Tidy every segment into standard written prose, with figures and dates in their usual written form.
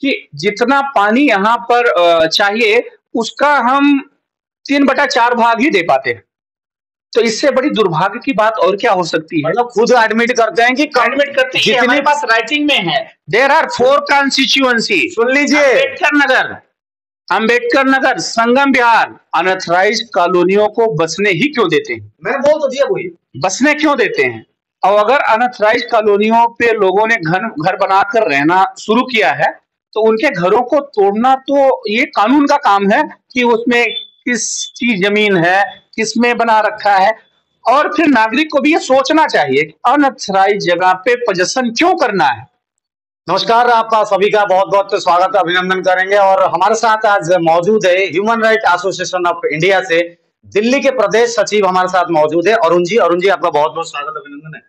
कि जितना पानी यहाँ पर चाहिए उसका हम 3/4 भाग ही दे पाते हैं। तो इससे बड़ी दुर्भाग्य की बात और क्या हो सकती है? मतलब खुद एडमिट करते हैं कि एडमिट करते हैं, जितने हमारे पास राइटिंग में है। There are 4 constituency. सुन लीजिए, अंबेडकर नगर, संगम विहार, अनऑथराइज्ड कॉलोनियों को बसने ही क्यों देते हैं? मैंने बोल तो दिया, वही बसने क्यों देते हैं? और अगर अनऑथराइज्ड कॉलोनियों पे लोगों ने घर बनाकर रहना शुरू किया है तो उनके घरों को तोड़ना तो ये कानून का काम है कि उसमें किसकी जमीन है, किसमें बना रखा है। और फिर नागरिक को भी ये सोचना चाहिए कि अनऑथराइज्ड जगह पे पोजेशन क्यों करना है। नमस्कार, आपका सभी का बहुत बहुत स्वागत, अभिनंदन करेंगे। और हमारे साथ आज मौजूद है human right association of India से दिल्ली के प्रदेश सचिव हमारे साथ मौजूद है अरुण जी। अरुण जी, आपका बहुत बहुत स्वागत, अभिनंदन है।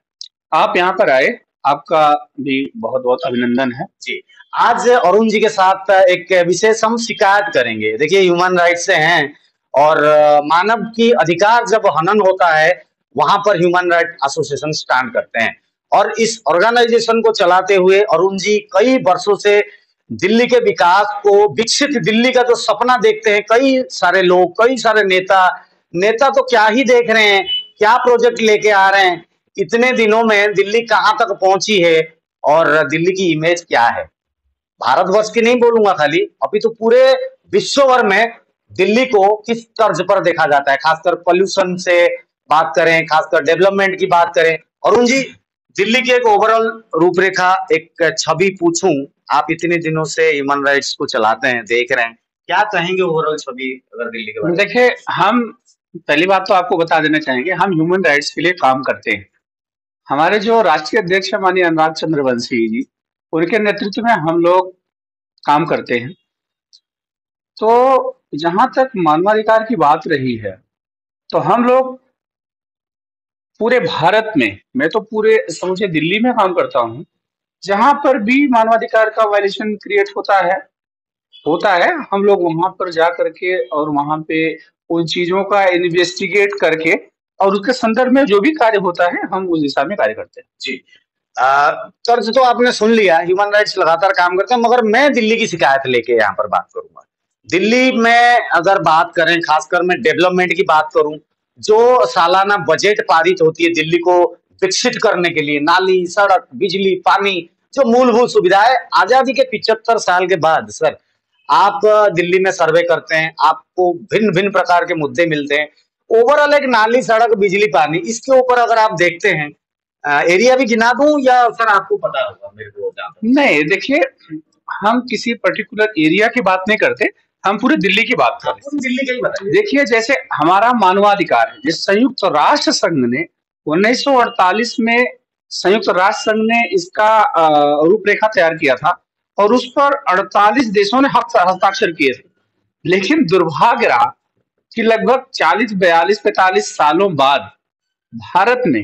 आप यहाँ पर आए, आपका भी बहुत बहुत अभिनंदन है जी। आज अरुण जी के साथ एक विशेष हम शिकायत करेंगे। देखिए, ह्यूमन राइट से हैं और मानव की अधिकार जब हनन होता है वहां पर ह्यूमन राइट एसोसिएशन स्टैंड करते हैं। और इस ऑर्गेनाइजेशन को चलाते हुए अरुण जी कई वर्षों से दिल्ली के विकास को, विकसित दिल्ली का जो सपना देखते हैं, कई सारे लोग, कई सारे नेता तो क्या ही देख रहे हैं, क्या प्रोजेक्ट लेके आ रहे हैं, इतने दिनों में दिल्ली कहां तक पहुंची है और दिल्ली की इमेज क्या है। भारतवर्ष की नहीं बोलूंगा खाली, अभी तो पूरे विश्व भर में दिल्ली को किस तर्ज पर देखा जाता है, खासकर पोल्यूशन से बात करें, खासकर डेवलपमेंट की बात करें। अरुण जी, दिल्ली की एक ओवरऑल रूपरेखा, एक छवि पूछूं, आप इतने दिनों से ह्यूमन राइट्स को चलाते हैं, देख रहे हैं, क्या कहेंगे ओवरऑल छवि अगर दिल्ली के बारे में? देखिए, हम पहली बात तो आपको बता देना चाहेंगे, हम ह्यूमन राइट्स के लिए काम करते हैं। हमारे जो राष्ट्रीय अध्यक्ष है माननीय अनुराग चंद्र वंशी जी, उनके नेतृत्व में हम लोग काम करते हैं। तो जहां तक मानवाधिकार की बात रही है तो हम लोग पूरे भारत में, मैं तो पूरे समझे दिल्ली में काम करता हूं, जहां पर भी मानवाधिकार का वायलेशन क्रिएट होता है, हम लोग वहां पर जा करके और वहां पे उन चीजों का इन्वेस्टिगेट करके और उसके संदर्भ में जो भी कार्य होता है हम उस दिशा में कार्य करते हैं। जी, कर्ज तो आपने सुन लिया, ह्यूमन राइट्स लगातार काम करते हैं, मगर मैं दिल्ली की शिकायत लेके यहाँ पर बात करूंगा। दिल्ली में अगर बात करें, खासकर मैं डेवलपमेंट की बात करूं, जो सालाना बजट पारित होती है दिल्ली को विकसित करने के लिए, नाली, सड़क, बिजली, पानी, जो मूलभूत सुविधाएं, आजादी के 75 साल के बाद सर, आप दिल्ली में सर्वे करते हैं, आपको भिन्न भिन्न प्रकार के मुद्दे मिलते हैं। ओवरऑल एक नाली, सड़क, बिजली, पानी, इसके ऊपर अगर आप देखते हैं, एरिया भी गिना दूं या सर आपको पता होगा मेरे को? नहीं, देखिए, हम किसी पर्टिकुलर एरिया की बात नहीं करते, हम पूरे दिल्ली की बात करते हैं। दिल्ली की बताइए। देखिए, जैसे हमारा मानवाधिकार है, जिस संयुक्त राष्ट्र संघ ने 1948 में संयुक्त राष्ट्र संघ ने इसका रूपरेखा तैयार किया था और उस पर 48 देशों ने हस्ताक्षर किए थे। लेकिन दुर्भाग्य रहा कि लगभग 40, 42, 45 सालों बाद भारत में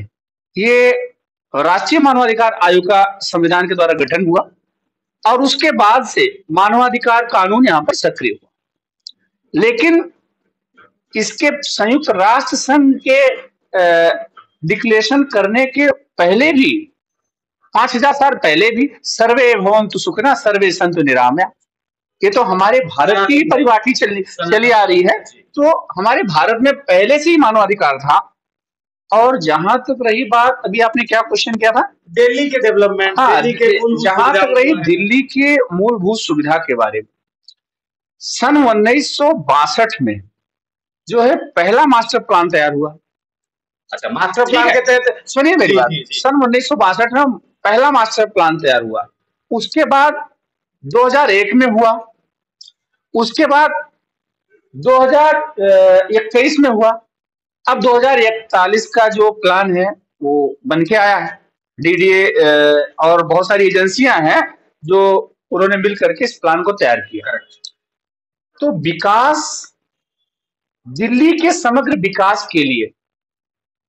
ये राष्ट्रीय मानवाधिकार आयोग का संविधान के द्वारा गठन हुआ और उसके बाद से मानवाधिकार कानून यहाँ पर सक्रिय हुआ। लेकिन इसके संयुक्त राष्ट्र संघ के डिक्लेरेशन करने के पहले भी, 5000 साल पहले भी, सर्वे भवन्तु सुखिनः सर्वे सन्तु निरामया, ये तो हमारे भारत की परिभाषा चली आ रही है। तो हमारे भारत में पहले से ही मानवाधिकार था। और जहां तक रही बात, अभी आपने क्या क्वेश्चन किया था? दिल्ली के डेवलपमेंट, जहां तक रही दिल्ली के मूलभूत सुविधा के बारे में, सन 1962 में जो है पहला मास्टर प्लान तैयार हुआ। अच्छा, मास्टर प्लान के तहत सुनिए मेरी बात, सन 1962 में पहला मास्टर प्लान तैयार हुआ। उसके बाद 2001 में हुआ, उसके बाद 2021 में हुआ, अब 2041 का जो प्लान है वो बन के आया है। डीडीए और बहुत सारी एजेंसियां हैं जो उन्होंने मिल करके इस प्लान को तैयार किया। तो विकास, दिल्ली के समग्र विकास के लिए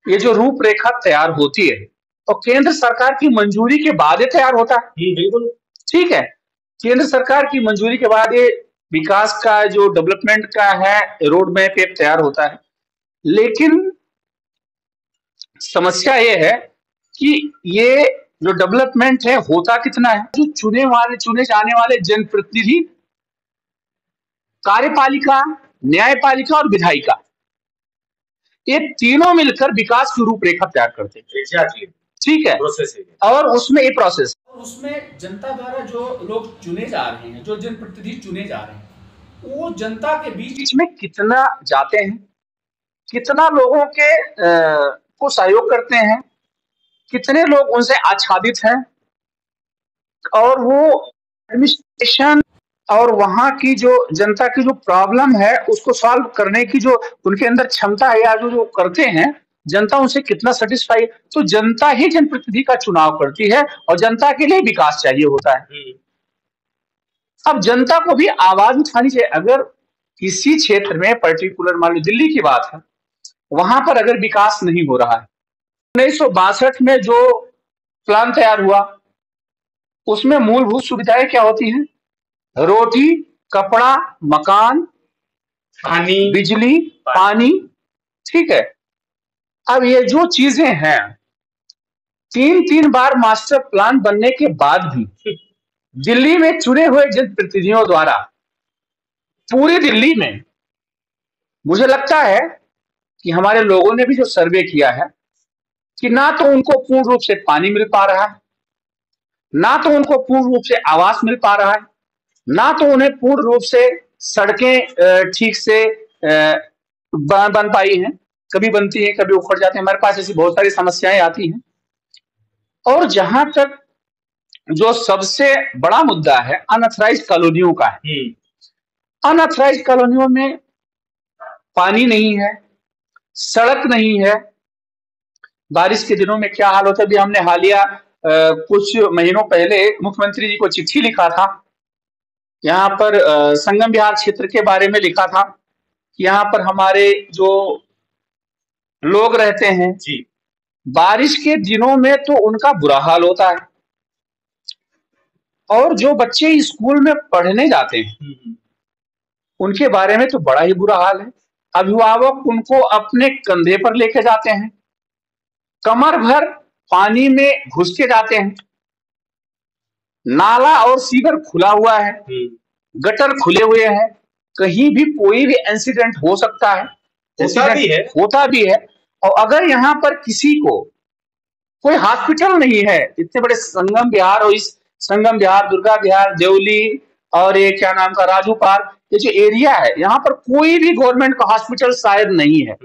ये जो रूपरेखा तैयार होती है तो केंद्र सरकार की मंजूरी के बाद ये तैयार होता है। बिल्कुल ठीक है, केंद्र सरकार की मंजूरी के बाद ये विकास का जो डेवलपमेंट का है रोड मैप तैयार होता है। लेकिन समस्या ये है कि ये जो डेवलपमेंट है होता कितना है। जो चुने जाने वाले जनप्रतिनिधि, कार्यपालिका, न्यायपालिका और विधायिका, ये तीनों मिलकर विकास की रूपरेखा तैयार करते हैं। एग्जैक्टली, ठीक है, प्रोसेस है। और उसमें ये प्रोसेस, उसमें जनता द्वारा जो लोग चुने जा रहे हैं, जो जनप्रतिनिधि चुने जा रहे हैं, वो जनता के बीच में कितना जाते हैं, कितना लोगों के को सहयोग करते हैं, कितने लोग उनसे आच्छादित हैं, और वो एडमिनिस्ट्रेशन और वहां की जो जनता की जो प्रॉब्लम है उसको सॉल्व करने की जो उनके अंदर क्षमता है, या जो करते हैं, जनता उनसे कितना सेटिस्फाई। तो जनता ही जनप्रतिनिधि का चुनाव करती है और जनता के लिए विकास चाहिए होता है। अब जनता को भी आवाज उठानी चाहिए। अगर किसी क्षेत्र में पर्टिकुलर, मान लो दिल्ली की बात है, वहां पर अगर विकास नहीं हो रहा है, 1962 में जो प्लान तैयार हुआ उसमें मूलभूत सुविधाएं क्या होती हैं? रोटी, कपड़ा, मकान, पानी, बिजली, पानी। ठीक है, अब ये जो चीजें हैं, 3 बार मास्टर प्लान बनने के बाद भी दिल्ली में चुने हुए जनप्रतिनिधियों द्वारा पूरी दिल्ली में, मुझे लगता है कि हमारे लोगों ने भी जो सर्वे किया है, कि ना तो उनको पूर्ण रूप से पानी मिल पा रहा है, ना तो उनको पूर्ण रूप से आवास मिल पा रहा है, ना तो उन्हें पूर्ण रूप से सड़कें ठीक से बन पाई हैं। कभी बनती हैं, कभी उखड़ जाती हैं। हमारे पास ऐसी बहुत सारी समस्याएं आती हैं। और जहां तक जो सबसे बड़ा मुद्दा है अनऑथराइज्ड कॉलोनियों का है, अनऑथराइज्ड कॉलोनियों में पानी नहीं है, सड़क नहीं है। बारिश के दिनों में क्या हाल होता है, अभी हमने हालिया कुछ महीनों पहले मुख्यमंत्री जी को चिट्ठी लिखा था, यहाँ पर संगम विहार क्षेत्र के बारे में लिखा था कि यहाँ पर हमारे जो लोग रहते हैं जी, बारिश के दिनों में तो उनका बुरा हाल होता है, और जो बच्चे स्कूल में पढ़ने जाते हैं उनके बारे में तो बड़ा ही बुरा हाल है। अभिभावक उनको अपने कंधे पर लेके जाते हैं, कमर भर पानी में घुस के जाते हैं, नाला और सीवर खुला हुआ है, गटर खुले हुए हैं, कहीं भी कोई भी इंसिडेंट हो सकता है, होता भी है। और अगर यहाँ पर किसी को कोई हॉस्पिटल नहीं है, इतने बड़े संगम विहार, और इस संगम विहार, दुर्गा विहार, देवली और ये क्या नाम का राजू पार्क, ये जो एरिया है, यहाँ पर कोई भी गवर्नमेंट का हॉस्पिटल शायद नहीं है,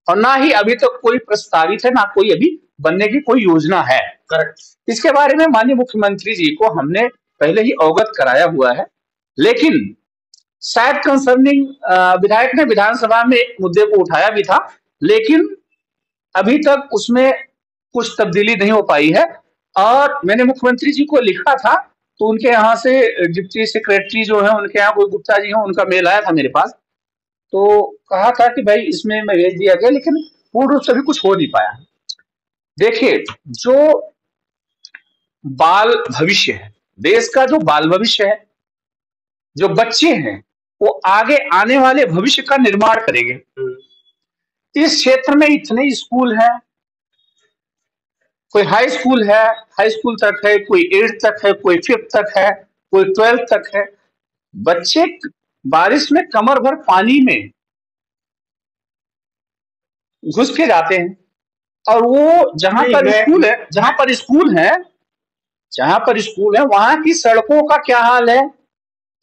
और ना ही अभी तक कोई प्रस्तावित है, ना कोई अभी बनने की कोई योजना है। करेक्ट। इसके बारे में माननीय मुख्यमंत्री जी को हमने पहले ही अवगत कराया हुआ है, लेकिन शायद कंसर्निंग विधायक ने विधानसभा में एक मुद्दे को उठाया भी था, लेकिन अभी तक उसमें कुछ तब्दीली नहीं हो पाई है। और मैंने मुख्यमंत्री जी को लिखा था, तो उनके यहाँ से डिप्टी सेक्रेटरी जो है, उनके यहाँ कोई गुप्ता जी हैं, उनका मेल आया था मेरे पास, तो कहा था कि भाई इसमें मैं भेज दिया गया, लेकिन पूर्ण रूप से भी कुछ हो नहीं पाया। देखिए, जो बाल भविष्य है, देश का जो बाल भविष्य है, जो बच्चे हैं, वो आगे आने वाले भविष्य का निर्माण करेंगे। इस क्षेत्र में इतने स्कूल हैं, कोई हाई स्कूल है, हाई स्कूल तक है, कोई 8th तक है, कोई 5th तक है, कोई 12th तक है। बच्चे बारिश में कमर भर पानी में घुस के जाते हैं, और वो जहां पर स्कूल है वहां की सड़कों का क्या हाल है,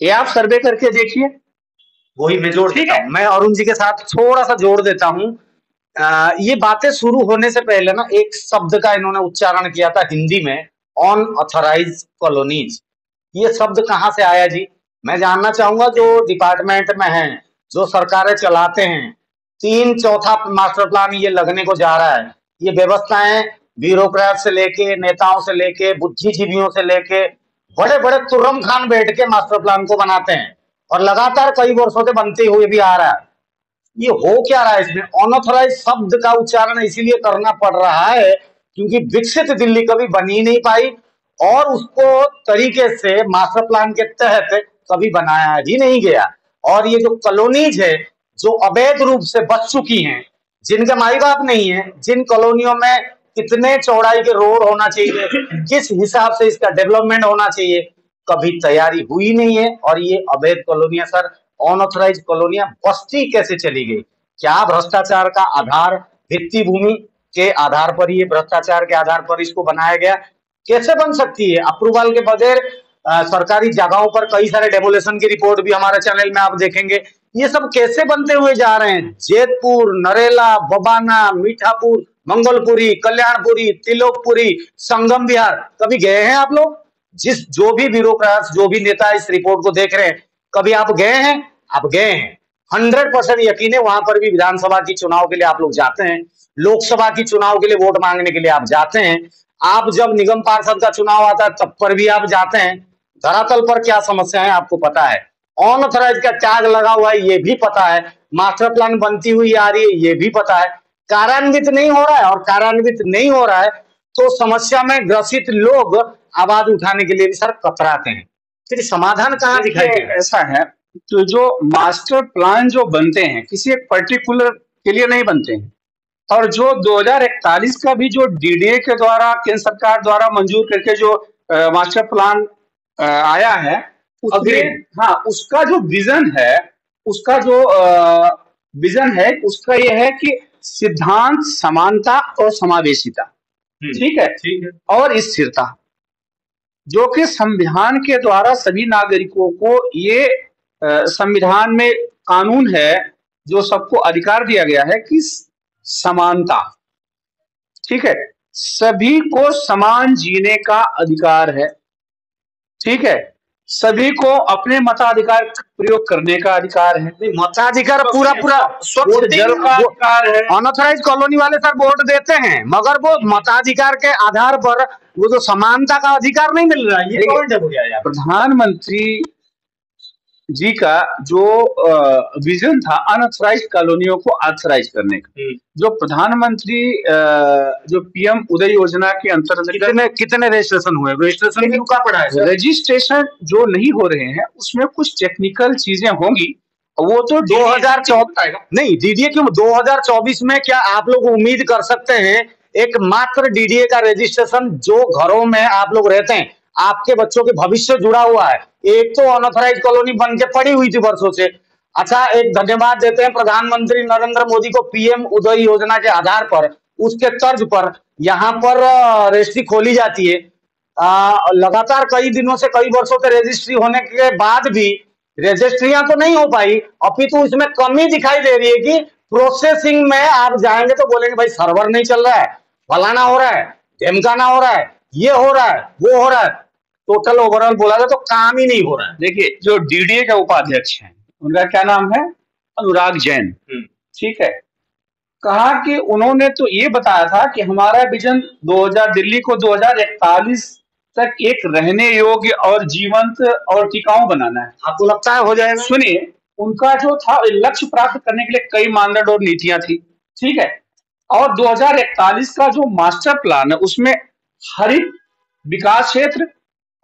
ये आप सर्वे करके देखिए। वही मैं जोड़ देता हूं, मैं अरुण जी के साथ थोड़ा सा जोड़ देता हूं। ये बातें शुरू होने से पहले ना एक शब्द का इन्होंने उच्चारण किया था हिंदी में, अनऑथराइज्ड कॉलोनीज। ये शब्द कहाँ से आया जी? मैं जानना चाहूंगा। जो डिपार्टमेंट में है, जो सरकारें चलाते हैं, 3/4 मास्टर प्लान ये लगने को जा रहा है। ये व्यवस्थाएं ब्यूरोक्रेट से लेके, नेताओं से लेके, बुद्धिजीवियों से लेके, बड़े बड़े तुर्रम खान बैठ के मास्टर प्लान को बनाते हैं, और लगातार कई वर्षों से बनते हुए भी आ रहा है। ये हो क्या रहा है इसमें? अनऑथराइज शब्द का उच्चारण इसीलिए करना पड़ रहा है क्योंकि विकसित दिल्ली कभी बन ही नहीं पाई, और उसको तरीके से मास्टर प्लान के तहत कभी बनाया ही नहीं गया। और ये जो कॉलोनीज है, जो अवैध रूप से बच चुकी हैं, जिनके माई बाप नहीं है, जिन कॉलोनियों में कितने चौड़ाई के रोड होना चाहिए, किस हिसाब से इसका डेवलपमेंट होना चाहिए, कभी तैयारी हुई नहीं है। और ये अवैध कॉलोनियां सर, अनऑथराइज कॉलोनियां बस्ती कैसे चली गई? क्या भ्रष्टाचार का आधार भित्ति भूमि के आधार पर, ये भ्रष्टाचार के आधार पर इसको बनाया गया? कैसे बन सकती है अप्रूवल के बगैर? सरकारी जगहों पर कई सारे डेमोलेशन की रिपोर्ट भी हमारे चैनल में आप देखेंगे। ये सब कैसे बनते हुए जा रहे हैं? जेतपुर, नरेला, बबाना, मीठापुर, मंगलपुरी, कल्याणपुरी, तिलोकपुरी, संगम विहार, कभी गए हैं आप लोग? जो भी ब्यूरोक्रेट्स, जो भी नेता इस रिपोर्ट को देख रहे हैं, कभी आप गए हैं? आप गए हैं, 100% यकीन है। वहां पर भी विधानसभा की चुनाव के लिए आप लोग जाते हैं, लोकसभा की चुनाव के लिए वोट मांगने के लिए आप जाते हैं, आप जब निगम पार्षद का चुनाव आता है तब पर भी आप जाते हैं। धरातल पर क्या समस्या है आपको पता है, अनऑथराइज का टैग लगा हुआ है ये भी पता है, मास्टर प्लान बनती हुई आ रही है ये भी पता है, कार्यान्वित नहीं हो रहा है। और कार्यान्वित नहीं हो रहा है तो समस्या में ग्रसित लोग आवाज उठाने के लिए भी सर कतराते हैं। फिर समाधान कहाँ दिखाई देगा? ऐसा है, तो जो मास्टर प्लान जो बनते हैं किसी एक पर्टिकुलर के लिए नहीं बनते हैं, और जो 2041 का भी जो डीडीए के द्वारा केंद्र सरकार द्वारा मंजूर करके जो मास्टर प्लान आया है, उसमें हाँ उसका जो विजन है, उसका जो विजन है उसका यह है कि सिद्धांत समानता और समावेशिता, ठीक है, और स्थिरता, जो कि संविधान के द्वारा सभी नागरिकों को ये संविधान में कानून है जो सबको अधिकार दिया गया है कि समानता, ठीक है, सभी को समान जीने का अधिकार है, ठीक है, सभी को अपने मताधिकार प्रयोग करने का अधिकार है। मताधिकार पूरा स्वच्छ जल का अधिकार है। अनऑथराइज कॉलोनी वाले सर वोट देते हैं मगर वो मताधिकार के आधार पर वो जो समानता का अधिकार नहीं मिल रहा है, ये पॉइंट हो गया यार। प्रधानमंत्री जी का जो विजन था अनऑथराइज कॉलोनियों को ऑथराइज करने का, जो प्रधानमंत्री जो पीएम उदय योजना के अंतर्गत कितने रजिस्ट्रेशन हुए? रजिस्ट्रेशन भी रुका पड़ा है। रजिस्ट्रेशन जो नहीं हो रहे हैं उसमें कुछ टेक्निकल चीजें होंगी, वो तो 2024 नहीं, डीडीए क्यों 2024 में क्या आप लोग उम्मीद कर सकते हैं एक मात्र डीडीए का रजिस्ट्रेशन? जो घरों में आप लोग रहते हैं, आपके बच्चों के भविष्य जुड़ा हुआ है, एक तो अनऑथराइज कॉलोनी बन के पड़ी हुई थी वर्षों से। अच्छा, एक धन्यवाद देते हैं प्रधानमंत्री नरेंद्र मोदी को, पीएम उदय योजना के आधार पर, उसके तर्ज पर यहाँ पर रजिस्ट्री खोली जाती है। लगातार कई दिनों से, कई वर्षों से रजिस्ट्री होने के बाद भी रजिस्ट्रियां तो नहीं हो पाई, अपितु इसमें कमी दिखाई दे रही है कि प्रोसेसिंग में आप जाएंगे तो बोलेंगे भाई सर्वर नहीं चल रहा है, फलाना हो रहा है, ढिमकाना हो रहा है, ये हो रहा है, वो हो रहा है। टोटल ओवरऑल बोला जाए तो काम ही नहीं हो रहा है। देखिए, जो डीडीए के उपाध्यक्ष हैं उनका क्या नाम है? अनुराग जैन, ठीक है, कहा कि उन्होंने तो ये बताया था कि हमारा विजन दिल्ली को 2041 तक एक रहने योग्य और जीवंत और टिकाऊ बनाना है। आपको लगता है हो जाएगा? सुनिए, उनका जो था लक्ष्य प्राप्त करने के लिए कई मानदंड और नीतियां थी, ठीक है, और 2041 का जो मास्टर प्लान है उसमें हरित विकास क्षेत्र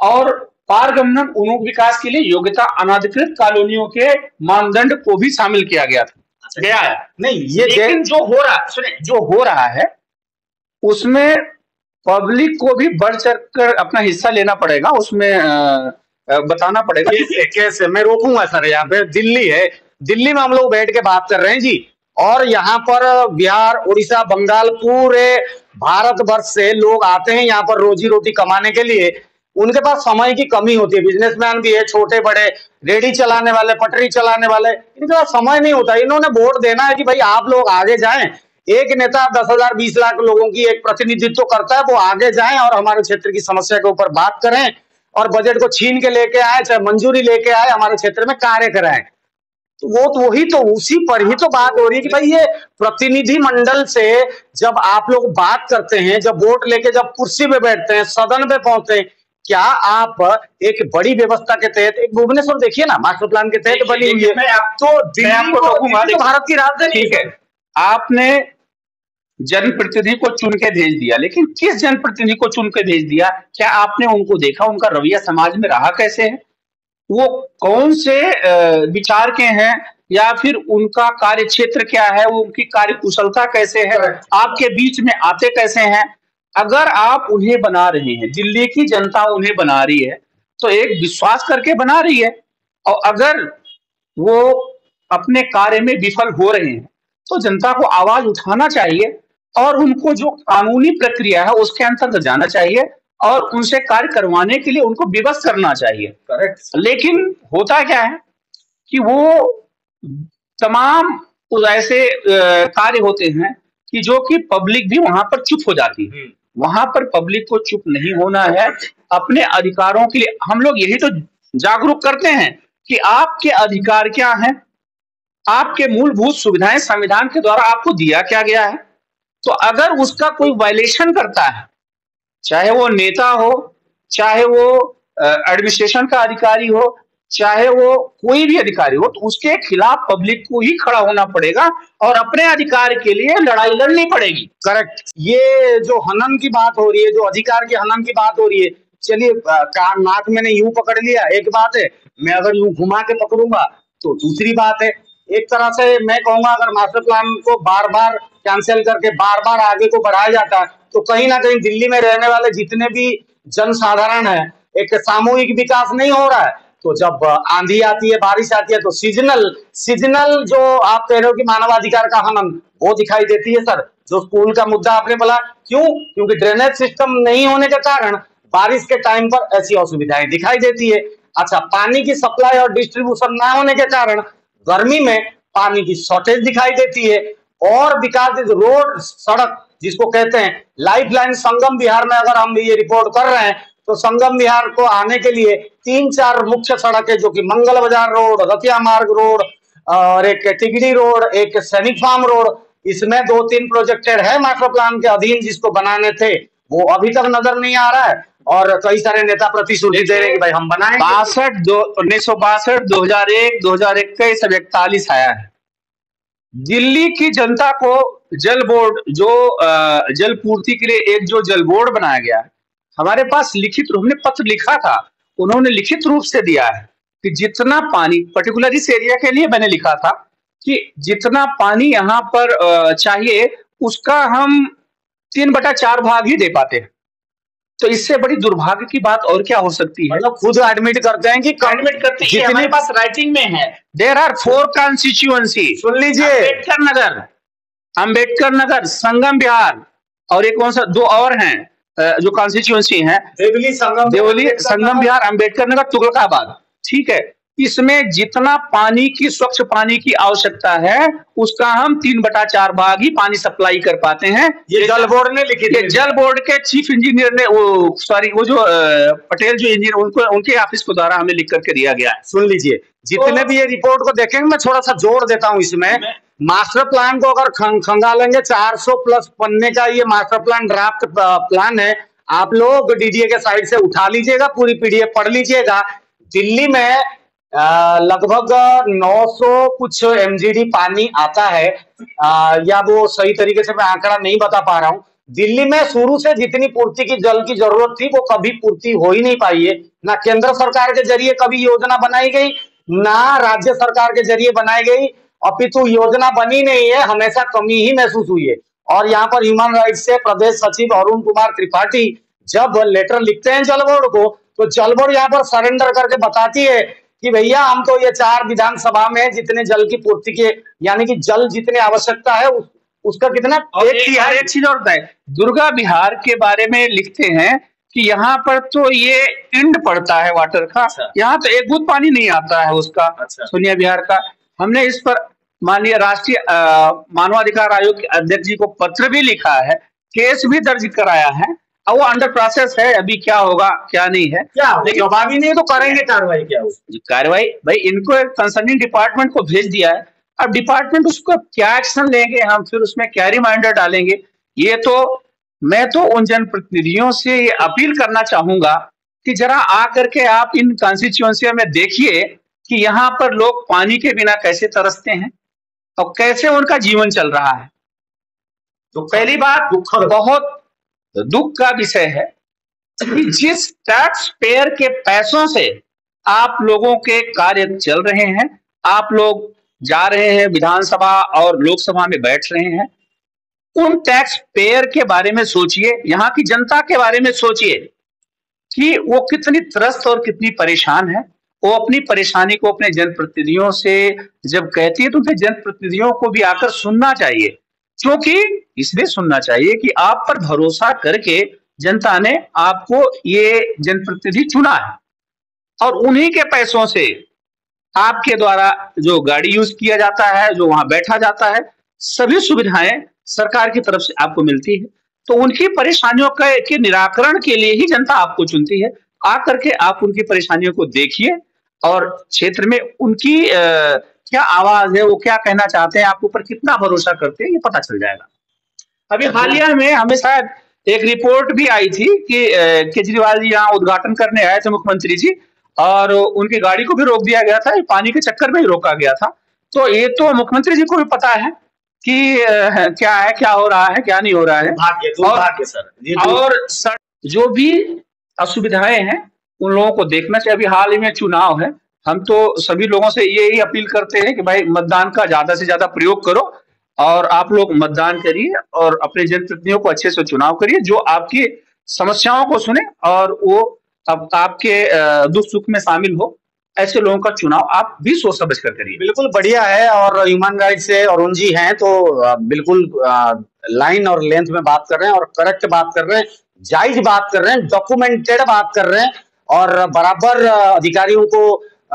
और पारगमन उन्मुख विकास के लिए योग्यता अनाधिकृत कॉलोनियों के मानदंड को भी शामिल किया गया था। गया है नहीं ये, लेकिन जो हो रहा, सुनिए, जो हो रहा है उसमें पब्लिक को भी बढ़ चढ़कर अपना हिस्सा लेना पड़ेगा, उसमें बताना पड़ेगा। कैसे मैं रोकूंगा सर? यहाँ पे दिल्ली है, दिल्ली में हम लोग बैठ के बात कर रहे हैं जी, और यहाँ पर बिहार, उड़ीसा, बंगाल, पूरे भारतवर्ष से लोग आते हैं यहाँ पर रोजी रोटी कमाने के लिए। उनके पास समय की कमी होती है, बिजनेसमैन भी है, छोटे बड़े, रेडी चलाने वाले, पटरी चलाने वाले, इनके पास समय नहीं होता। इन्होंने वोट देना है कि भाई आप लोग आगे जाएं। एक नेता 10,000 20 लाख लोगों की एक प्रतिनिधित्व करता है, वो आगे जाएं और हमारे क्षेत्र की समस्या के ऊपर बात करें और बजट को छीन के लेके आए, चाहे मंजूरी लेके आए, हमारे क्षेत्र में कार्य कराएं। तो वो तो वही तो उसी पर ही तो बात हो रही है कि भाई ये प्रतिनिधि मंडल से जब आप लोग बात करते हैं, जब वोट लेके जब कुर्सी पे बैठते हैं, सदन पे पहुंचते हैं, क्या आप एक बड़ी व्यवस्था के तहत, एक भुवनेश्वर देखिए ना मास्टर प्लान के तहत बनी हुई है, तो दिल्ली तो भारत की राजधानी, ठीक है, आपने जनप्रतिनिधि को चुन के भेज दिया, लेकिन किस जनप्रतिनिधि को चुन के भेज दिया? क्या आपने उनको देखा? उनका रवैया समाज में रहा कैसे है? वो कौन से विचार के हैं, या फिर उनका कार्य क्षेत्र क्या है, वो उनकी कार्य कुशलता कैसे है, आपके बीच में आते कैसे हैं? अगर आप उन्हें बना रहे हैं, दिल्ली की जनता उन्हें बना रही है, तो एक विश्वास करके बना रही है। और अगर वो अपने कार्य में विफल हो रहे हैं, तो जनता को आवाज उठाना चाहिए और उनको जो कानूनी प्रक्रिया है उसके अंतर्गत जाना चाहिए और उनसे कार्य करवाने के लिए उनको विवश करना चाहिए। करेक्ट। लेकिन होता क्या है कि वो तमाम कुछ ऐसे कार्य होते हैं कि जो कि पब्लिक भी वहां पर चुप हो जाती है। वहां पर पब्लिक को चुप नहीं होना है। अपने अधिकारों के लिए हम लोग यही तो जागरूक करते हैं कि आपके अधिकार क्या हैं, आपके मूलभूत सुविधाएं संविधान के द्वारा आपको दिया क्या गया है। तो अगर उसका कोई वायलेशन करता है, चाहे वो नेता हो, चाहे वो एडमिनिस्ट्रेशन का अधिकारी हो, चाहे वो कोई भी अधिकारी हो, तो उसके खिलाफ पब्लिक को ही खड़ा होना पड़ेगा और अपने अधिकार के लिए लड़ाई लड़नी पड़ेगी। करेक्ट। ये जो हनन की बात हो रही है, जो अधिकार के हनन की बात हो रही है, चलिए कान नाक मैंने यूं पकड़ लिया, एक बात है। मैं अगर यूं घुमा के पकड़ूंगा तो दूसरी बात है। एक तरह से मैं कहूंगा अगर मास्टर प्लान को बार बार कैंसिल करके बार बार आगे को बढ़ाया जाता है तो कहीं ना कहीं दिल्ली में रहने वाले जितने भी जनसाधारण है, एक सामूहिक विकास नहीं हो रहा है। तो जब आंधी आती है, बारिश आती है, तो सीजनल जो आप कह रहे हो कि मानवाधिकार का हनन, वो दिखाई देती है सर। जो स्कूल का मुद्दा आपने बोला, क्यों? क्योंकि ड्रेनेज सिस्टम नहीं होने के कारण बारिश के टाइम पर ऐसी असुविधाएं दिखाई देती है। अच्छा, पानी की सप्लाई और डिस्ट्रीब्यूशन ना होने के कारण गर्मी में पानी की शॉर्टेज दिखाई देती है। और विकास रोड सड़क जिसको कहते हैं लाइफलाइन, संगम विहार में अगर हम ये रिपोर्ट कर रहे हैं तो संगम विहार को आने के लिए 3-4 मुख्य सड़क है, जो कि मंगल बाजार रोड, रतिया मार्ग रोड और एक टिगरी रोड, एक सैनिक फार्म रोड, इसमें 2-3 प्रोजेक्टेड है मास्टर प्लान के अधीन जिसको बनाने थे, वो अभी तक नजर नहीं आ रहा है। और कई सारे नेता प्रतिश्रुति दे रहे हैं कि भाई हम बनाएंगे। 1962, 2001, 2021 अब 41 आया है। दिल्ली की जनता को जल बोर्ड जो जल पूर्ति के लिए एक जो जल बोर्ड बनाया गया है, हमारे पास लिखित रूप में पत्र लिखा था, उन्होंने लिखित रूप से दिया है कि जितना पानी, पर्टिकुलर इस एरिया के लिए मैंने लिखा था कि जितना पानी यहाँ पर चाहिए उसका हम 3/4 भाग ही दे पाते हैं। तो इससे बड़ी दुर्भाग्य की बात और क्या हो सकती है। मतलब खुद एडमिट करते हैं कि एडमिट करते हैं, हमारे पास राइटिंग में है। देयर आर 4 कॉन्स्टिट्यूएंसी, सुन लीजिए, अंबेडकर नगर, संगम विहार और एक कौन सा, 2 और हैं जो कॉन्स्टिट्यूएंसी हैं, देवली, संगम विहार, अंबेडकर नगर, तुगलकाबाद। ठीक है, इसमें जितना पानी की, स्वच्छ पानी की आवश्यकता है उसका हम 3/4 भाग ही पानी सप्लाई कर पाते हैं। ये जल बोर्ड ने लिखी थी। जल बोर्ड के चीफ इंजीनियर ने, वो जो पटेल जो इंजीनियर, उनको, उनके ऑफिस को द्वारा हमें लिख करके दिया गया है। सुन लीजिए, जितने भी ये रिपोर्ट को देखेंगे, मैं थोड़ा सा जोड़ देता हूं इसमें। मास्टर प्लान को अगर खंगालेंगे, 400 प्लस पन्ने का ये मास्टर प्लान ड्राफ्ट प्लान है। आप लोग डीडीए के साइड से उठा लीजिएगा, पूरी पीडीएफ पढ़ लीजिएगा। दिल्ली में लगभग 900 कुछ एमजीडी पानी आता है, या वो सही तरीके से मैं आंकड़ा नहीं बता पा रहा हूं। दिल्ली में शुरू से जितनी पूर्ति की जल की जरूरत थी वो कभी पूर्ति हो ही नहीं पाई है। ना केंद्र सरकार के जरिए कभी योजना बनाई गई, ना राज्य सरकार के जरिए बनाई गई, अपितु योजना बनी नहीं है, हमेशा कमी ही महसूस हुई है। और यहाँ पर ह्यूमन राइट्स से प्रदेश सचिव अरुण कुमार त्रिपाठी जब लेटर लिखते हैं जल बोर्ड को, तो जल बोर्ड यहाँ पर सरेंडर करके बताती है कि भैया हम तो ये 4 विधानसभा में जितने जल की पूर्ति के, यानी कि जल जितने आवश्यकता है उसका कितना, एक चीज और है, दुर्गा विहार के बारे में लिखते हैं कि यहाँ पर तो ये इंड पड़ता है वाटर का, यहाँ तो एक बूंद पानी नहीं आता है उसका, सोनिया विहार का। हमने इस पर माननीय राष्ट्रीय मानवाधिकार आयोग के अध्यक्ष जी को पत्र भी लिखा है, केस भी दर्ज कराया है, और वो अंडर प्रोसेस है। अभी क्या होगा क्या नहीं है, क्या जवाब ही नहीं तो करेंगे कार्रवाई। क्या कार्रवाई भाई, इनको कंसर्निंग डिपार्टमेंट को भेज दिया है, अब डिपार्टमेंट उसको क्या एक्शन लेंगे, हम फिर उसमें क्या रिमाइंडर डालेंगे। ये तो मैं तो उन जनप्रतिनिधियों से ये अपील करना चाहूंगा कि जरा आकर के आप इन कॉन्स्टिट्यूएंसी में देखिए कि यहाँ पर लोग पानी के बिना कैसे तरसते हैं और कैसे उनका जीवन चल रहा है। तो पहली बात, बहुत दुख का विषय है कि जिस टैक्स पेयर के पैसों से आप लोगों के कार्य चल रहे हैं, आप लोग जा रहे हैं विधानसभा और लोकसभा में बैठ रहे हैं, उन टैक्स पेयर के बारे में सोचिए, यहाँ की जनता के बारे में सोचिए कि वो कितनी त्रस्त और कितनी परेशान है। वो अपनी परेशानी को अपने जनप्रतिनिधियों से जब कहती है तो उनके जनप्रतिनिधियों को भी आकर सुनना चाहिए, क्योंकि इसलिए सुनना चाहिए कि आप पर भरोसा करके जनता ने आपको ये जनप्रतिनिधि चुना है और उन्हीं के पैसों से आपके द्वारा जो गाड़ी यूज किया जाता है, जो वहां बैठा जाता है, सभी सुविधाएं सरकार की तरफ से आपको मिलती है। तो उनकी परेशानियों के निराकरण के लिए ही जनता आपको चुनती है। आकर के आप उनकी परेशानियों को देखिए और क्षेत्र में उनकी क्या आवाज है, वो क्या कहना चाहते हैं, आपके ऊपर कितना भरोसा करते हैं, ये पता चल जाएगा। अभी हालिया में हमें शायद एक रिपोर्ट भी आई थी कि केजरीवाल जी यहाँ उद्घाटन करने आए थे, मुख्यमंत्री जी, और उनकी गाड़ी को भी रोक दिया गया था, पानी के चक्कर में ही रोका गया था। तो ये तो मुख्यमंत्री जी को भी पता है कि क्या है, क्या हो रहा है, क्या नहीं हो रहा है। दुर्भाग्य सर। और सर जो भी असुविधाएं हैं उन लोगों को देखना चाहिए। अभी हाल ही में चुनाव है, हम तो सभी लोगों से यही अपील करते हैं कि भाई मतदान का ज्यादा से ज्यादा प्रयोग करो और आप लोग मतदान करिए और अपने जनप्रतिनिधियों को अच्छे से चुनाव करिए, जो आपकी समस्याओं को सुने और वो अब आपके दुख सुख में शामिल हो। ऐसे लोगों का चुनाव आप भी सोच समझ कर करिए। बिल्कुल बढ़िया है। और ह्यूमन राइट से अरुण जी हैं तो बिल्कुल लाइन और लेंथ में बात कर रहे हैं और करेक्ट बात कर रहे हैं, जायज बात कर रहे हैं, डॉक्यूमेंटेड बात कर रहे हैं और बराबर अधिकारियों को,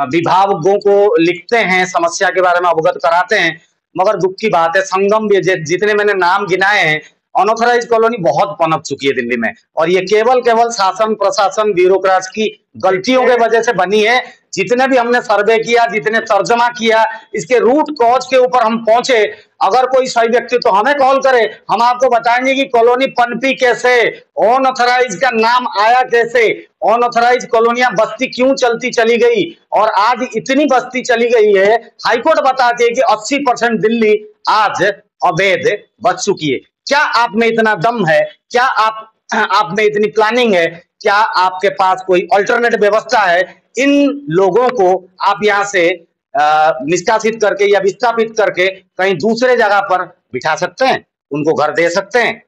विभागों को लिखते हैं, समस्या के बारे में अवगत कराते हैं। मगर दुख की बात है, संगम भी जितने मैंने नाम गिनाए हैं, अनऑथराइज कॉलोनी बहुत पनप चुकी है दिल्ली में और ये केवल शासन प्रशासन ब्यूरोक्रेट्स की गलतियों के वजह से बनी है। जितने भी हमने सर्वे किया, जितने तर्जमा किया, इसके रूट कॉज के ऊपर हम पहुंचे। अगर कोई सही व्यक्ति तो हमें कॉल करे, हम आपको बताएंगे कि कॉलोनी पनपी कैसे, अनऑथराइज का नाम आया कैसे, अनऑथराइज कॉलोनियां बस्ती क्यों चलती चली गई और आज इतनी बस्ती चली गई है। हाईकोर्ट बताती है कि 80% दिल्ली आज अवैध बच चुकी है। क्या आप में इतना दम है? क्या आप में इतनी प्लानिंग है? क्या आपके पास कोई अल्टरनेट व्यवस्था है? इन लोगों को आप यहां से निष्कासित करके या विस्थापित करके कहीं दूसरे जगह पर बिठा सकते हैं, उनको घर दे सकते हैं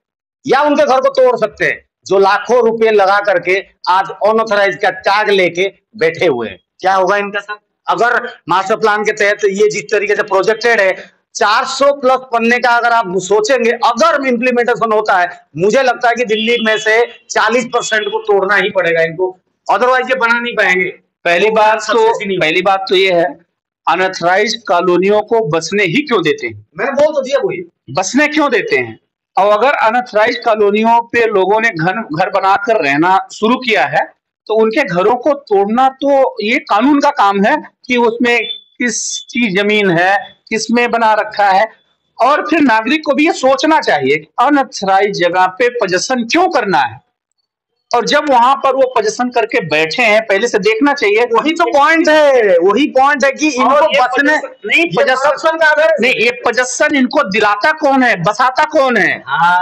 या उनके घर को तोड़ सकते हैं, जो लाखों रुपए लगा करके आज अनऑथराइज का टैग लेके बैठे हुए हैं। क्या होगा इनका सर? अगर मास्टर प्लान के तहत ये जिस तरीके से प्रोजेक्टेड है, 400 प्लस पन्ने का अगर आप सोचेंगे, अगर इम्प्लीमेंटेशन होता है, मुझे लगता है कि दिल्ली में से 40% को तोड़ना ही पड़ेगा इनको, अदरवाइज ये बना नहीं पाएंगे। पहली बात तो ये है, अनऑथराइज कॉलोनियों को बसने ही क्यों देते हैं? मैंने बोल तो दिया, वही बसने क्यों देते हैं? और अगर अनऑथराइज कॉलोनियों पे लोगों ने घर बनाकर रहना शुरू किया है तो उनके घरों को तोड़ना तो ये कानून का काम है कि उसमें किस चीज जमीन है, किसमें बना रखा है। और फिर नागरिक को भी ये सोचना चाहिए कि अनऑथराइज जगह पे पोजीशन क्यों करना है, और जब वहां पर वो पोजीशन करके बैठे हैं पहले से देखना चाहिए। वही तो पॉइंट है, वही पॉइंट है कि इनको बसने नहीं, पोजीशन का आधार नहीं, ये पोजीशन इनको दिलाता कौन है, बसाता कौन है?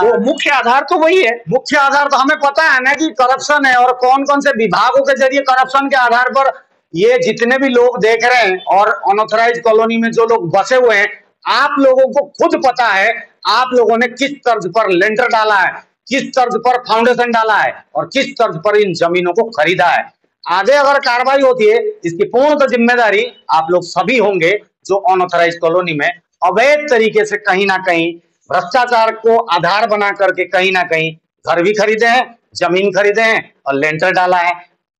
वो मुख्य आधार तो वही है। मुख्य आधार तो हमें पता है ना कि करप्शन है, और कौन कौन से विभागों के जरिए करप्शन के आधार पर ये जितने भी लोग देख रहे हैं और अनऑथराइज कॉलोनी में जो लोग बसे हुए हैं, आप लोगों को खुद पता है आप लोगों ने किस तर्ज पर लेंटर डाला है, किस तर्ज पर फाउंडेशन डाला है और किस तर्ज पर इन जमीनों को खरीदा है। आगे अगर कार्रवाई होती है, इसकी पूर्ण जिम्मेदारी आप लोग सभी होंगे जो अनऑथराइज कॉलोनी में अवैध तरीके से कहीं ना कहीं भ्रष्टाचार को आधार बना करके कहीं ना कहीं घर भी खरीदे हैं, जमीन खरीदे हैं और लेंटर डाला है।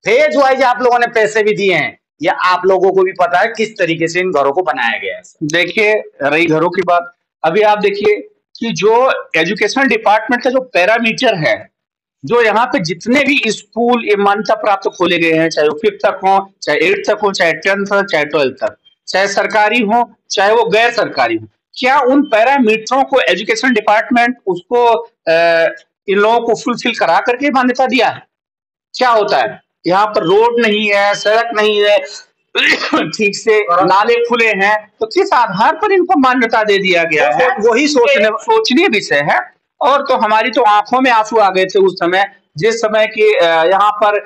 फेज वाइज आप लोगों ने पैसे भी दिए हैं, ये आप लोगों को भी पता है किस तरीके से इन घरों को बनाया गया है। देखिए, रही घरों की बात, अभी आप देखिए कि जो एजुकेशन डिपार्टमेंट का जो पैरामीटर है, जो यहाँ पे जितने भी स्कूल ये मान्यता प्राप्त खोले गए हैं, चाहे वो 5th तक हो, चाहे 8th तक हो, चाहे 10th तक, चाहे 12th तक, चाहे सरकारी हो चाहे वो गैर सरकारी हो, क्या उन पैरामीटरों को एजुकेशन डिपार्टमेंट उसको इन लोगों को फुलफिल करा करके मान्यता दिया है? क्या होता है, यहाँ पर रोड नहीं है, सड़क नहीं है, ठीक से नाले खुले हैं, तो किस आधार पर इनको मान्यता दे दिया गया है? वही सोचनीय विषय है। और तो हमारी तो आंखों में आंसू आ गए थे उस समय, जिस समय कि यहाँ पर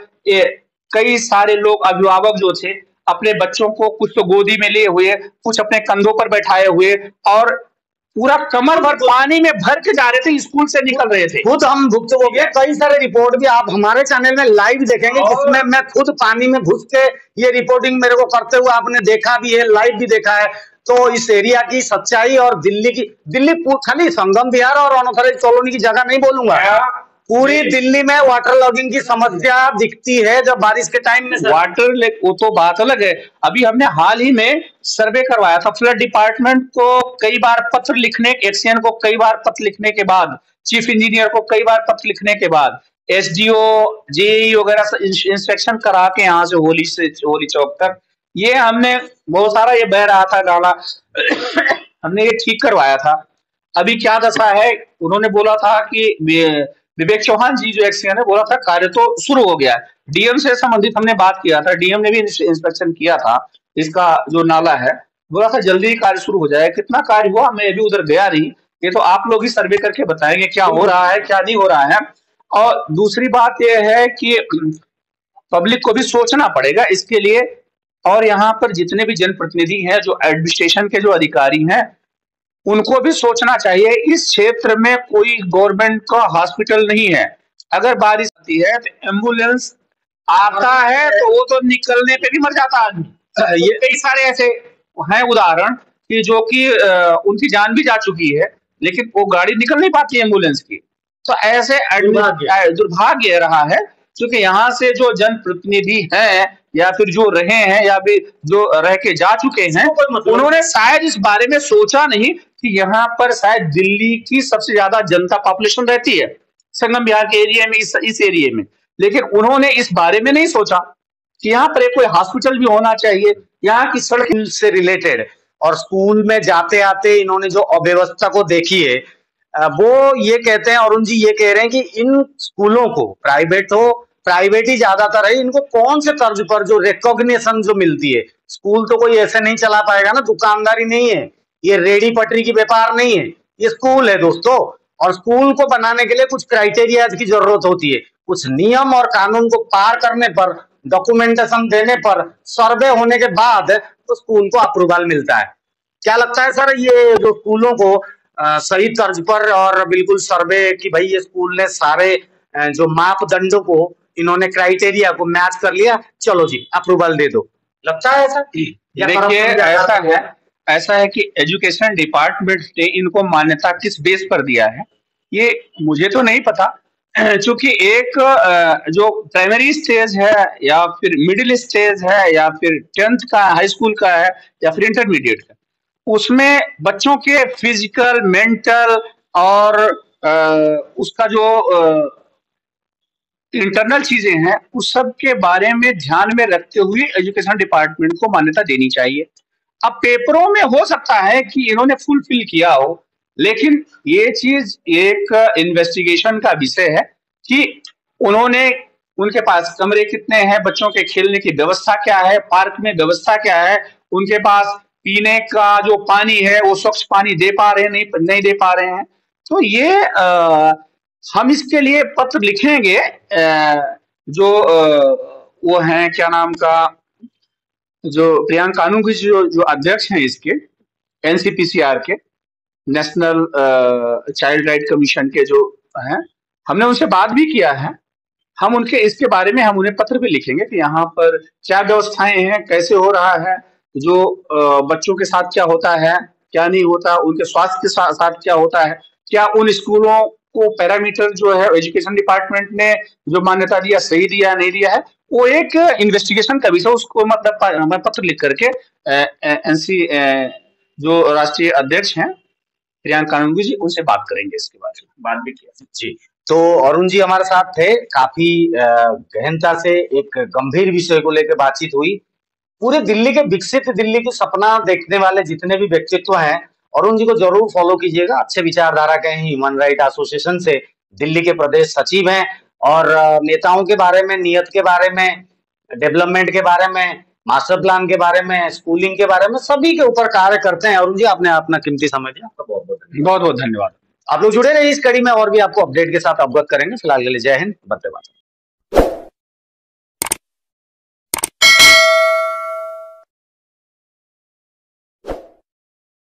कई सारे लोग अभिभावक जो थे अपने बच्चों को कुछ तो गोदी में लिए हुए, कुछ अपने कंधों पर बैठाए हुए और पूरा कमर भर पानी में भर के जा रहे थे, स्कूल से निकल रहे थे। खुद हम भुक्तभोगी, कई सारे रिपोर्ट भी आप हमारे चैनल में लाइव देखेंगे, जिसमें मैं खुद पानी में घुस के ये रिपोर्टिंग मेरे को करते हुए आपने देखा भी है, लाइव भी देखा है। तो इस एरिया की सच्चाई और दिल्ली खाली संगम विहार और अनऑथराइज्ड कॉलोनी की जगह नहीं बोलूंगा, पूरी दिल्ली में वाटर लॉगिंग की समस्या दिखती है जब बारिश के टाइम में। वाटर लेक वो तो बात अलग है। अभी हमने हाल ही में सर्वे करवाया था, फ्लड डिपार्टमेंट को कई बार पत्र लिखने, एक्सीएन को कई बार पत्र लिखने के बाद, चीफ इंजीनियर को कई बार पत्र लिखने के बाद, एसडीओ जेई वगैरह इंस्पेक्शन करा के यहाँ से होली चौक तक ये हमने बहुत सारा ये बह रहा था नाला हमने ये ठीक करवाया था। अभी क्या दशा है, उन्होंने बोला था कि विवेक चौहान जी जो एक्सीएन है बोला था कार्य तो शुरू हो गया है। डीएम से संबंधित हमने बात किया था, डीएम ने भी इंस्पेक्शन किया था इसका जो नाला है, बोला था जल्दी ही कार्य शुरू हो जाए। कितना कार्य हुआ मैं अभी उधर गया नहीं, ये तो आप लोग ही सर्वे करके बताएंगे क्या हो रहा है क्या नहीं हो रहा है। और दूसरी बात यह है कि पब्लिक को भी सोचना पड़ेगा इसके लिए, और यहाँ पर जितने भी जनप्रतिनिधि हैं, जो एडमिनिस्ट्रेशन के जो अधिकारी हैं, उनको भी सोचना चाहिए। इस क्षेत्र में कोई गवर्नमेंट का हॉस्पिटल नहीं है, अगर बारिश आती है तो एम्बुलेंस आता है तो वो तो निकलने पे भी मर जाता आदमी। ये कई सारे ऐसे हैं उदाहरण कि जो कि उनकी जान भी जा चुकी है, लेकिन वो गाड़ी निकल नहीं पाती एम्बुलेंस की। तो ऐसे दुर्भाग्य रहा है, क्योंकि यहाँ से जो जनप्रतिनिधि हैं या फिर जो रहे हैं या फिर जो रह के जा चुके हैं, उन्होंने शायद इस बारे में सोचा नहीं कि यहाँ पर शायद दिल्ली की सबसे ज्यादा जनता पॉपुलेशन रहती है संगम विहार के एरिया में, इस एरिया में। लेकिन उन्होंने इस बारे में नहीं सोचा कि यहाँ पर एक कोई हॉस्पिटल भी होना चाहिए, यहाँ की सड़क से रिलेटेड। और स्कूल में जाते आते इन्होंने जो अव्यवस्था को देखी है, वो ये कहते हैं, अरुण जी ये कह रहे हैं कि इन स्कूलों को प्राइवेट ही ज्यादातर है, इनको कौन से तर्ज पर जो रिकॉग्निशन जो मिलती है, स्कूल तो कोई ऐसे नहीं चला पाएगा ना, दुकानदारी नहीं है, ये रेडी पटरी की व्यापार नहीं है, ये स्कूल है दोस्तों। और स्कूल को बनाने के लिए कुछ क्राइटेरिया की जरूरत होती है, कुछ नियम और कानून को पार करने पर, डॉक्यूमेंटेशन देने पर, सर्वे होने के बाद तो स्कूल को अप्रूवल मिलता है। क्या लगता है सर, ये जो स्कूलों को सही तर्ज पर और बिल्कुल सर्वे कि भाई ये स्कूल ने सारे जो मापदंडों को, इन्होंने क्राइटेरिया को मैच कर लिया, चलो जी अप्रूवल दे दो, लगता है ऐसा? देखिए ऐसा है कि एजुकेशन डिपार्टमेंट ने इनको मान्यता किस बेस पर दिया है ये मुझे तो नहीं पता, क्योंकि एक जो प्राइमरी स्टेज है या फिर मिडिल स्टेज है या फिर 10th का हाई स्कूल का है या फिर इंटरमीडिएट का, उसमें बच्चों के फिजिकल, मेंटल और उसका जो इंटरनल चीजें हैं उस सब के बारे में ध्यान में रखते हुए एजुकेशन डिपार्टमेंट को मान्यता देनी चाहिए। अब पेपरों में हो सकता है कि इन्होंने फुलफिल किया हो, लेकिन ये चीज एक इन्वेस्टिगेशन का विषय है कि उन्होंने, उनके पास कमरे कितने हैं, बच्चों के खेलने की व्यवस्था क्या है, पार्क में व्यवस्था क्या है, उनके पास पीने का जो पानी है वो स्वच्छ पानी दे पा रहे हैं नहीं दे पा रहे हैं। तो ये हम इसके लिए पत्र लिखेंगे, जो वो हैं क्या नाम का, जो प्रियंका कानून जो अध्यक्ष हैं इसके एनसीपीसीआर के, नेशनल चाइल्ड राइट कमीशन के जो हैं, हमने उनसे बात भी किया है। हम उनके इसके बारे में हम उन्हें पत्र भी लिखेंगे कि यहाँ पर क्या व्यवस्थाएं हैं, कैसे हो रहा है, जो बच्चों के साथ क्या होता है क्या नहीं होता, उनके स्वास्थ्य के साथ क्या होता है, क्या उन स्कूलों को पैरामीटर जो है एजुकेशन डिपार्टमेंट ने जो मान्यता दिया सही दिया नहीं दिया है, वो एक इन्वेस्टिगेशन का विषय, उसको मतलब मैं पत्र लिख करके एनसी जो राष्ट्रीय अध्यक्ष हैं प्रियंका कानून जी, उनसे बात करेंगे, इसके बारे में बात भी किया जी। तो अरुण जी हमारे साथ थे, काफी गहनता से एक गंभीर विषय को लेकर बातचीत हुई। पूरे दिल्ली के, विकसित दिल्ली के सपना देखने वाले जितने भी व्यक्तित्व हैं, अरुण जी को जरूर फॉलो कीजिएगा। अच्छे विचारधारा के हैं, ह्यूमन राइट एसोसिएशन से दिल्ली के प्रदेश सचिव हैं, और नेताओं के बारे में, नियत के बारे में, डेवलपमेंट के बारे में, मास्टर प्लान के बारे में, स्कूलिंग के बारे में, सभी के ऊपर कार्य करते हैं। अरुण जी आपने अपना कीमती समय दिया, आपका बहुत बहुत धन्यवाद। आप लोग जुड़े रहिए इस कड़ी में, और भी आपको अपडेट के साथ अवगत करेंगे। फिलहाल के लिए जय हिंद, धन्यवाद।